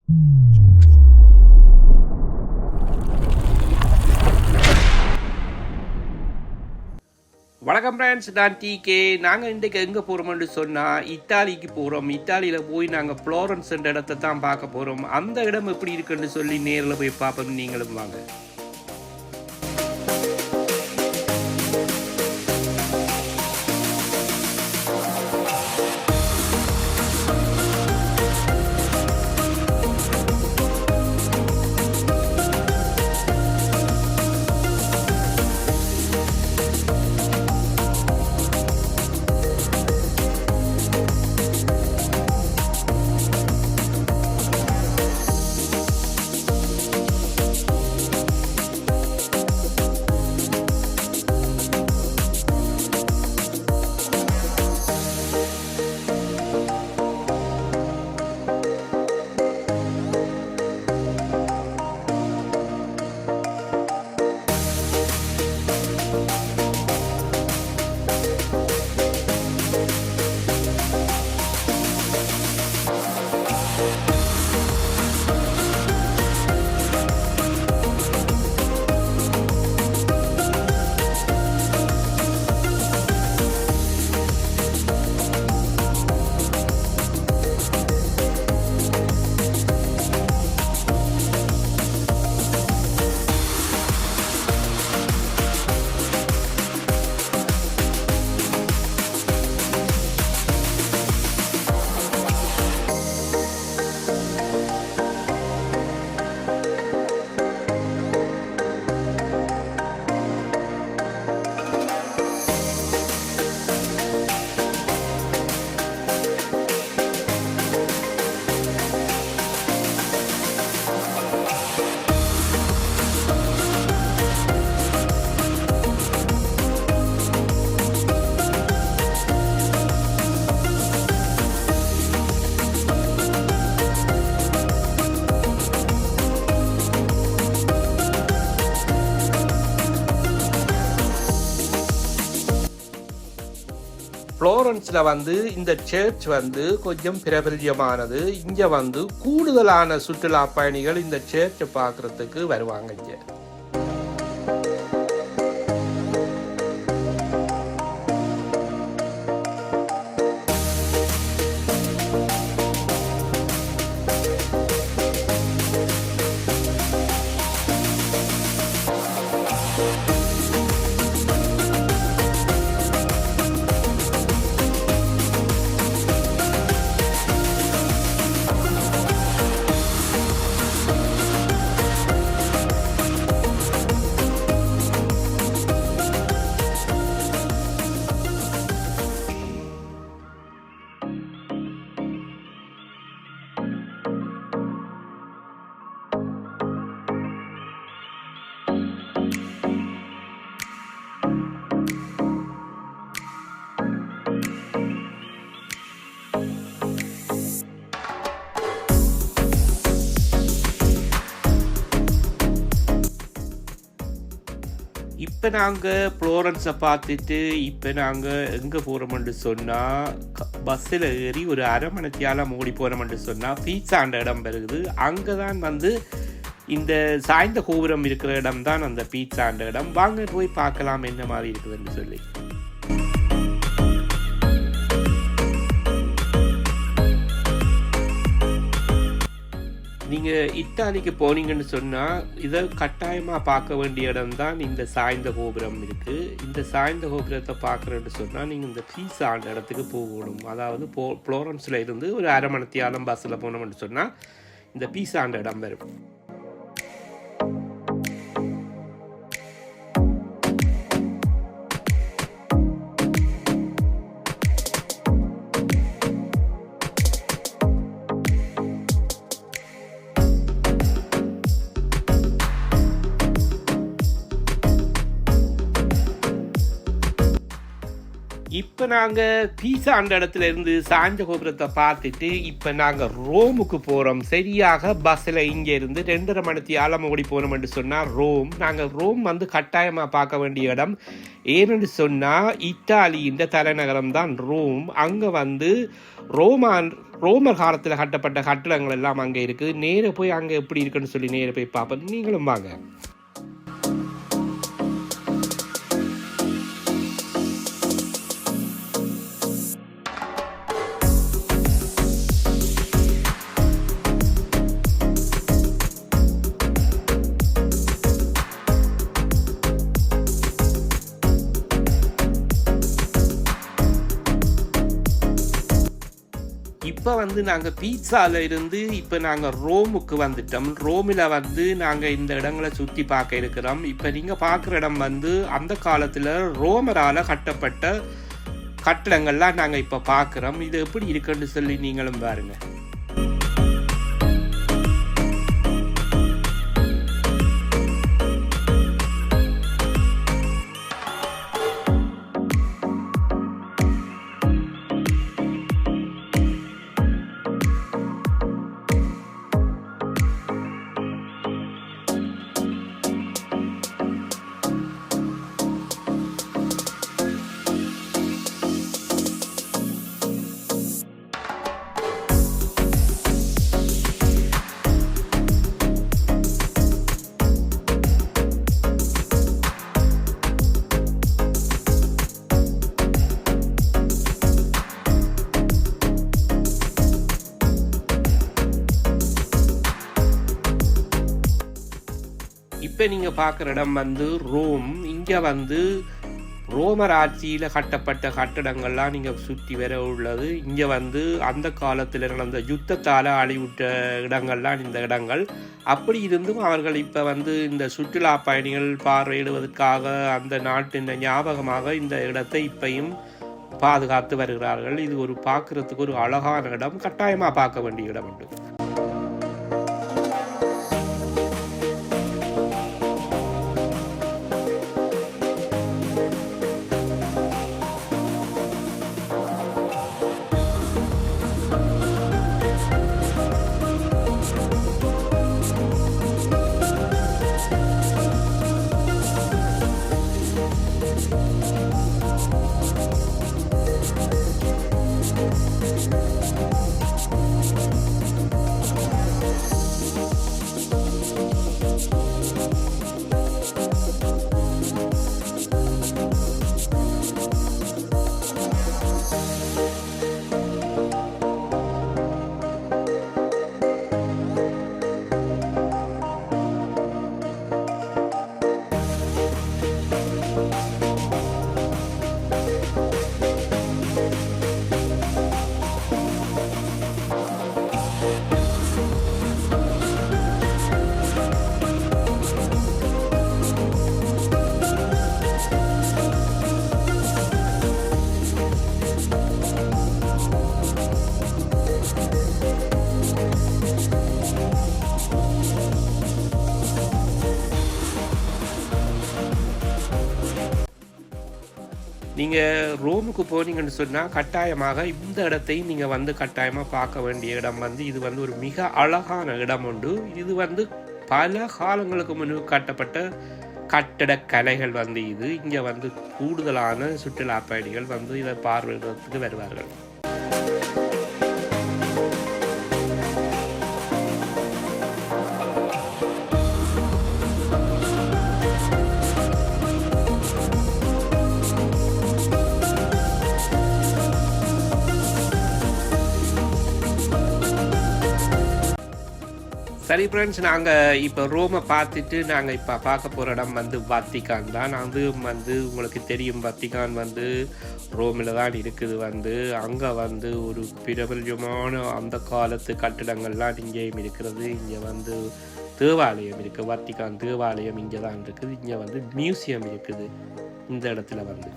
வணக்கம் ஃப்ரெண்ட்ஸ், நான் டிகே. நாங்கள் இன்றைக்கு எங்கே போகிறோம்னு சொன்னால் இத்தாலிக்கு போகிறோம். இத்தாலியில் போய் நாங்கள் ஃப்ளோரன்ஸ் என்ற இடத்தை தான் பார்க்க போகிறோம். அந்த இடம் எப்படி இருக்குன்னு சொல்லி நேரில் போய் பார்ப்போம். நீங்களும் வாங்க. ஃப்ளோரன்ஸில் இந்த சர்ச் கொஞ்சம் பிரபல்யமானது. இங்கே கூடுதலான சுற்றுலா பயணிகள் இந்த சர்ச்சை பார்க்குறதுக்கு வருவாங்க. இங்கே இப்போ நாங்கள் ஃப்ளோரன்ஸை பார்த்துட்டு இப்போ நாங்கள் எங்கே போகிறோம்னு சொன்னால் பஸ்ஸில் ஏறி ஒரு அரை மணித்தியாலம் ஓடி போகிறோம்னு சொன்னால் பீட்சாண்ட இடம் வருது. அங்கே தான் இந்த சாய்ந்த கோபுரம் இருக்கிற இடம் தான் அந்த பீட்சாண்ட இடம். வாங்க போய் பார்க்கலாம் என்ன மாதிரி இருக்குதுன்னு சொல்லி. நீங்கள் இத்தாலிக்கு போனீங்கன்னு சொன்னால் இதை கட்டாயமாக பார்க்க வேண்டிய இடம் தான் இந்த சாய்ந்த கோபுரம் இருக்குது. இந்த சாய்ந்த கோபுரத்தை பார்க்குறேன்னு சொன்னால் நீங்கள் இந்த பீட்சாண்ட இடத்துக்கு போகணும். அதாவது ஃப்ளோரன்ஸில் இருந்து ஒரு அரை மணித்தியாலம் பஸ்ஸில் போனோம்னு சொன்னால் இந்த பீட்சாண்ட இடம் வரும். இப்போ நாங்கள் பீஸா அந்த இடத்துல இருந்து சாஞ்ச கோபுரத்தை பார்த்துட்டு இப்போ நாங்கள் ரோமுக்கு போகிறோம். சரியாக பஸ்ஸில் இங்கே இருந்து 2.5 மணித்தியாலம் ஓடி போனோம்னு சொன்னால் ரோம். நாங்கள் ரோம் வந்து கட்டாயமாக பார்க்க வேண்டிய இடம். ஏன்னு சொன்னால் இத்தாலியின் தலைநகரம் தான் ரோம். அங்கே வந்து ரோமர் காலத்தில் கட்டப்பட்ட கட்டடங்கள் எல்லாம் அங்கே இருக்குது. நேர போய் அங்கே எப்படி இருக்குன்னு சொல்லி நேர போய் பார்ப்போம். நீங்களும் வாங்க. இப்போ வந்து நாங்கள் பீட்சாவில் இருந்து இப்போ நாங்கள் ரோமுக்கு வந்துட்டோம். ரோமில் வந்து நாங்கள் இந்த இடங்களை சுற்றி பார்க்க இருக்கிறோம். இப்போ நீங்கள் பார்க்குற இடம் வந்து அந்த காலத்தில் ரோமரால் கட்டப்பட்ட கட்டடங்கள்லாம் நாங்கள் இப்போ பார்க்குறோம். இது எப்படி இருக்குன்னு சொல்லி நீங்களும் பாருங்கள். இப்போ நீங்கள் பார்க்குற இடம் வந்து ரோம். இங்கே வந்து ரோமர் ஆட்சியில் கட்டப்பட்ட கட்டடங்கள்லாம் நீங்கள் சுற்றி வர உள்ளது. இங்கே வந்து அந்த காலத்தில் நடந்த யுத்தத்தால் அழிவுட்ட இடங்கள்லாம் இந்த இடங்கள். அப்படி இருந்தும் அவர்கள் இப்போ வந்து இந்த சுற்றுலா பயணிகள் பார்வையிடுவதற்காக அந்த நாட்டின் ஞாபகமாக இந்த இடத்தை இப்பையும் பாதுகாத்து வருகிறார்கள். இது ஒரு பார்க்குறதுக்கு ஒரு அழகான இடம். கட்டாயமாக பார்க்க வேண்டிய இடம் உண்டு. நீங்கள் ரோமுக்கு போனீங்கன்னு சொன்னால் கட்டாயமாக இந்த இடத்தையும் நீங்கள் வந்து கட்டாயமாக பார்க்க வேண்டிய இடம் வந்து இது வந்து ஒரு மிக அழகான இடம் உண்டு. இது வந்து பல காலங்களுக்கு முன்பு கட்டப்பட்ட கட்டடக்கலைகள் வந்து இது. இங்கே வந்து கூடுதலான சுற்றுலா பயணிகள் வந்து இதை பார்வையிடுறதுக்கு வருவார்கள். சரி ஃப்ரெண்ட்ஸ், நாங்கள் இப்போ ரோமை பார்த்துட்டு நாங்கள் இப்போ பார்க்க போகிற இடம் வந்து வத்திக்கான் தான். அது வந்து உங்களுக்கு தெரியும், வத்திக்கான் வந்து ரோமில் தான் இருக்குது. வந்து அங்கே வந்து ஒரு பிரபல்யமான அந்த காலத்து கட்டிடங்கள்லாம் இங்கேயும் இருக்கிறது. இங்கே வந்து தேவாலயம் இருக்குது, வத்திக்கான் தேவாலயம் இங்கே தான் இருக்குது. இங்கே வந்து மியூசியம் இருக்குது இந்த இடத்துல வந்து.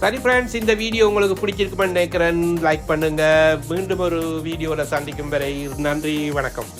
சரி ஃப்ரெண்ட்ஸ், இந்த வீடியோ உங்களுக்கு பிடிச்சிருக்குமென்னு நினைக்கிறேன். லைக் பண்ணுங்க. மீண்டும் ஒரு வீடியோவில் சந்திக்கும் வரை நன்றி, வணக்கம்.